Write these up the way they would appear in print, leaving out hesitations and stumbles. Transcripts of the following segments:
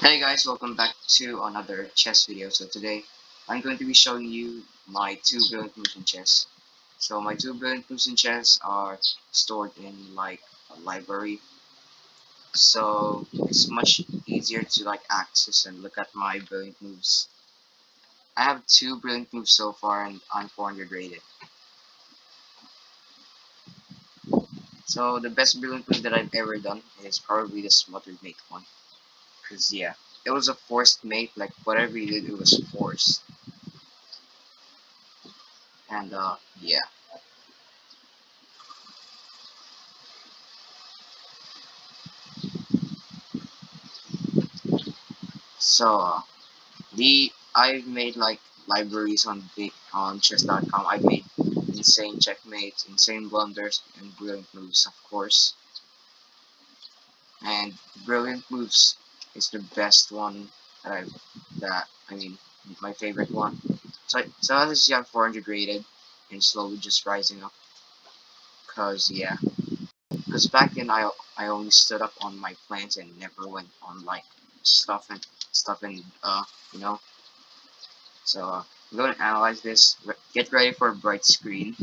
Hey guys, welcome back to another chess video. So today I'm going to be showing you my two brilliant moves in chess. So my two brilliant moves in chess are stored in like a library. So it's much easier to like access and look at my brilliant moves. I have two brilliant moves so far and I'm 400 rated. So the best brilliant move that I've ever done is probably the smothered mate one. Cause yeah, it was a forced mate, like whatever you did it was forced. And yeah. So the I've made like libraries on chess.com. I've made insane checkmates, insane blunders, and brilliant moves, of course. And brilliant moves is the best one that I mean my favorite one. So as you see, I'm 400 rated and slowly just rising up. Cause yeah, cause back then I only stood up on my plans and never went on like stuff and you know. So I'm going to analyze this. Get ready for a bright screen.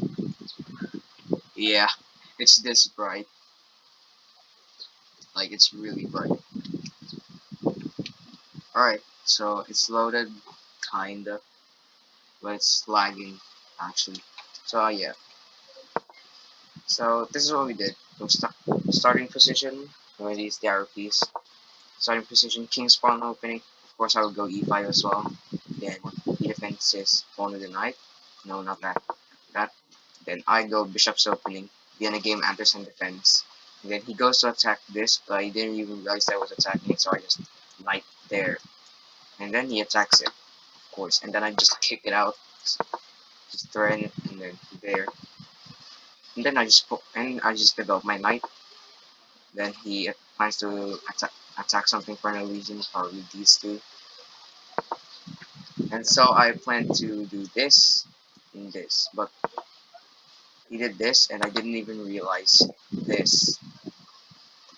Yeah, it's this bright. Like it's really bright. Alright, so it's loaded, kinda, but it's lagging actually. So yeah, so this is what we did. So starting position, we these the arrow keys. Starting position, king spawn opening. Of course, I will go e5 as well. Then he defends his pawn with the knight. No, not that. That. Then I go bishop's opening. Then a game Anderson defends. And then he goes to attack this, but I didn't even realize I was attacking it, so I just knight there. And then he attacks it, of course. And then I just kick it out, just threaten it, and then there. And then I just develop my knight. Then he plans to attack something for no reason, probably these two. And so I plan to do this and this, but he did this, and I didn't even realize this.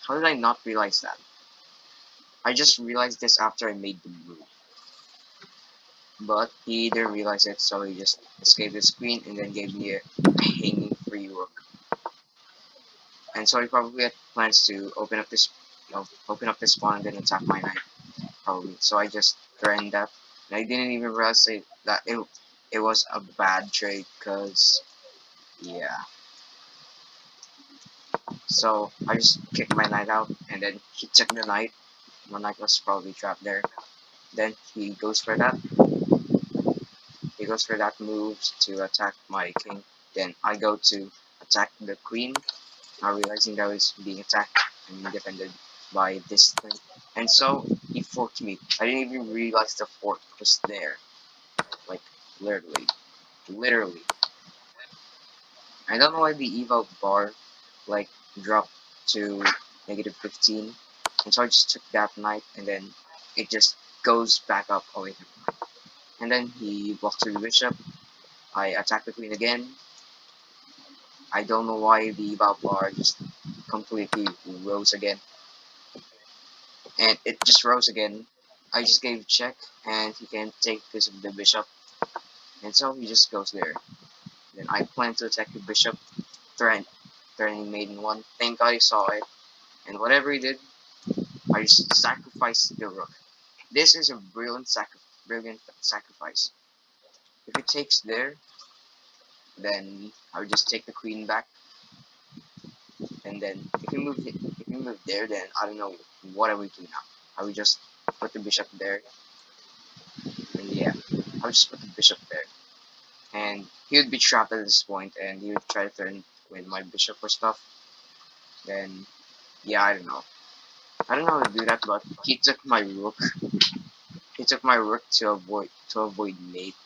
How did I not realize that? I just realized this after I made the move. But he didn't realize it, so he just escaped the screen and then gave me a hanging free rook. And so he probably had plans to open up this pawn and then attack my knight, probably. So I just threatened that. And I didn't even realize that it was a bad trade, because, yeah. So I just kicked my knight out, and then he took the knight. My knight was probably trapped there. Then he goes for that. He goes for that move to attack my king. Then I go to attack the queen, not realizing that I was being attacked and defended by this thing. And so he forked me. I didn't even realize the fork was there. Like, literally. Literally. I don't know why the eval bar, like, dropped to -15. And so I just took that knight, and then it just goes back up. Oh, wait. And then he walks to the bishop. I attack the queen again. I don't know why the eval bar just completely rose again. And it just rose again. I just gave check, and he can take this of the bishop. And so he just goes there. Then I plan to attack the bishop, threatening maiden one. Thank God he saw it. And whatever he did, I just sacrificed the rook. This is a brilliant sacrifice. If he takes there, then I would just take the queen back. And then if he moved there, then I don't know what I would do now. I would just put the bishop there, and yeah, I would just put the bishop there. And he would be trapped at this point, and he would try to turn with my bishop or stuff. Then yeah, I don't know how to do that, but he took my rook. He took my rook to avoid mate.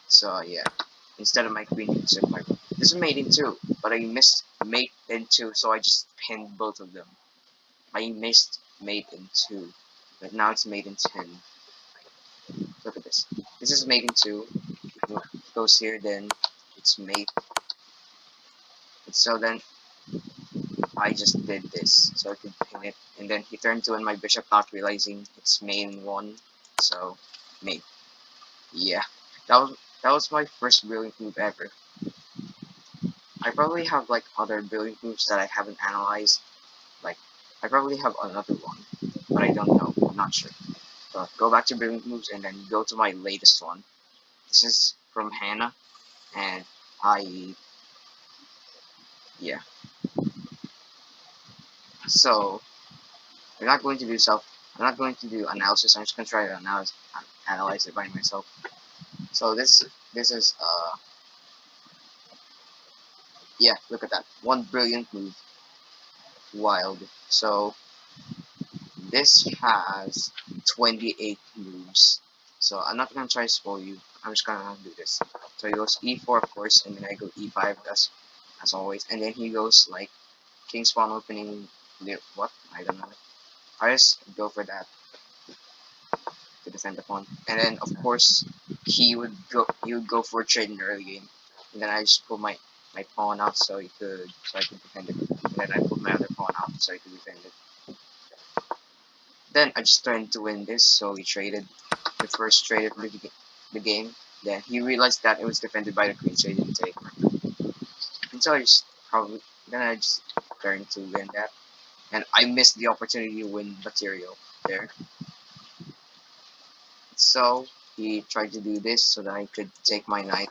So yeah, instead of my queen, he took my rook. This is mate in two, but I missed mate in two, so I just pinned both of them. I missed mate in two, but now it's mate in 10. Look at this. This is mate in two. It goes here, then it's mate. And so then I just did this, so I could pin on it, and then he turned to win my bishop, not realizing its main one. So, mate, yeah, that was my first brilliant move ever. I probably have like other brilliant moves that I haven't analyzed. Like, I probably have another one, but I don't know. I'm not sure. But go back to brilliant moves and then go to my latest one. This is from Hannah, and I yeah. So I'm not going to do self. I'm not going to do analysis. I'm just going to try to analyze it by myself. So this is yeah. Look at that. One brilliant move. Wild. So this has 28 moves. So I'm not gonna try to spoil you. I'm just gonna do this. So he goes e4 of course, and then I go e5 as always, and then he goes like king spawn opening. What? I don't know. I just go for that to defend the pawn, and then of course he would go for a trade in the early game, and then I just pull my pawn out so I could defend it, and then I put my other pawn out so I could defend it. Then I just tried to win this, so he traded the first trade of the game. Then he realized that it was defended by the queen, so he didn't take. And so I just probably then I just turned to win that, and I missed the opportunity to win material there. So he tried to do this so that I could take my knight.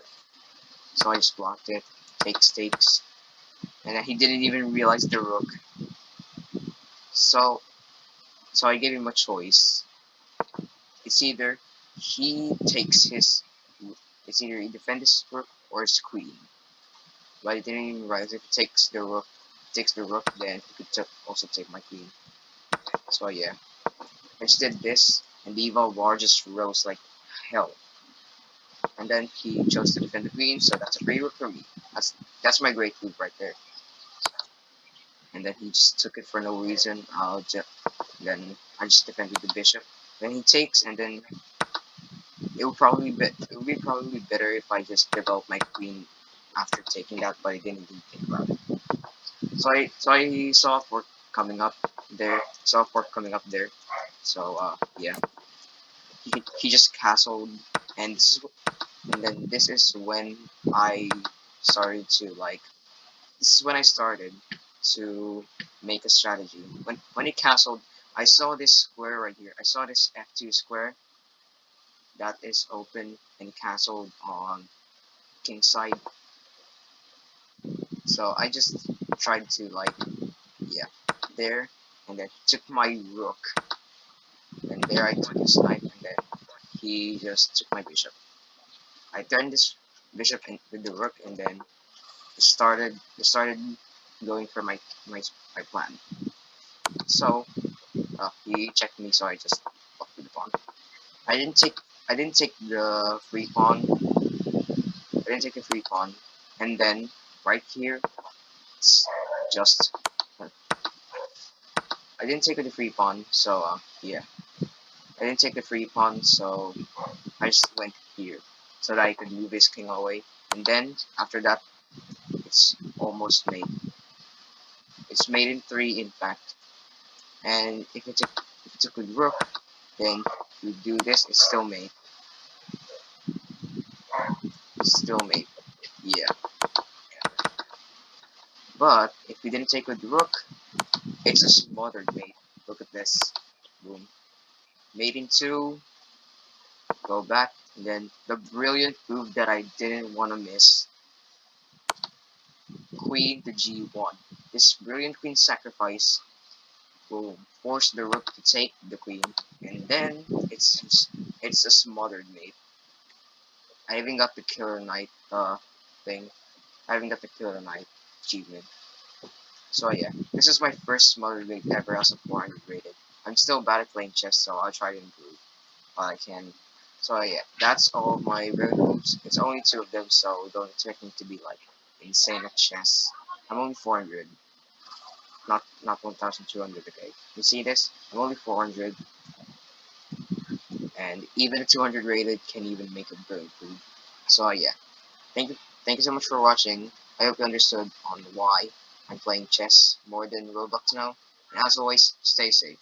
So I just blocked it, takes, and then he didn't even realize the rook. So so I gave him a choice. It's either he takes his it's either he defends his rook or his queen. But he didn't even realize if he takes the rook, then he could also take my queen. So yeah, I just did this, and the evil war just rose like hell. And then he chose to defend the queen, so that's a free rook for me. That's my great move right there. And then he just took it for no reason. Then I just defended the bishop. Then he takes, and then it would be probably better if I just develop my queen after taking that, but I didn't even think about it. So I saw a fork coming up there. Saw a fork coming up there. So yeah, he just castled, and then this is when I started to like. This is when I started to make a strategy. When he castled, I saw this square right here. I saw this F2 square that is open and castled on king side. So I just tried to like yeah there, and then he took my rook, and there I took his knight, and then he just took my bishop. I turned this bishop in with the rook, and then started going for my plan. So he checked me, so I just blocked with the pawn. I didn't take I didn't take the free pawn. I didn't take the free pawn, and then right here, it's just I didn't take the free pawn. So yeah, I didn't take the free pawn, so I just went here so that I could move his king away. And then after that, it's almost made. It's made in three, in fact. And if it took with rook, then you do this. It's still made. It's still made. Yeah. But if we didn't take with rook, it's a smothered mate. Look at this. Boom. Made in two. Go back. And then the brilliant move that I didn't want to miss. Queen to g1. This brilliant queen sacrifice will force the rook to take the queen, and then it's a smothered mate. I even got the killer knight thing. I even got the killer knight achievement. So yeah, this is my first smothered mate ever as a 400 rated. I'm still bad at playing chess, so I'll try to improve while I can. So yeah, that's all of my rated moves. It's only two of them, so don't expect me to be like insane at chess. I'm only 400. Not 1,200. Okay, you see this? I'm only 400, and even a 200 rated can even make a good improve. So yeah, thank you so much for watching. I hope you understood on why I'm playing chess more than Roblox now. And as always, stay safe.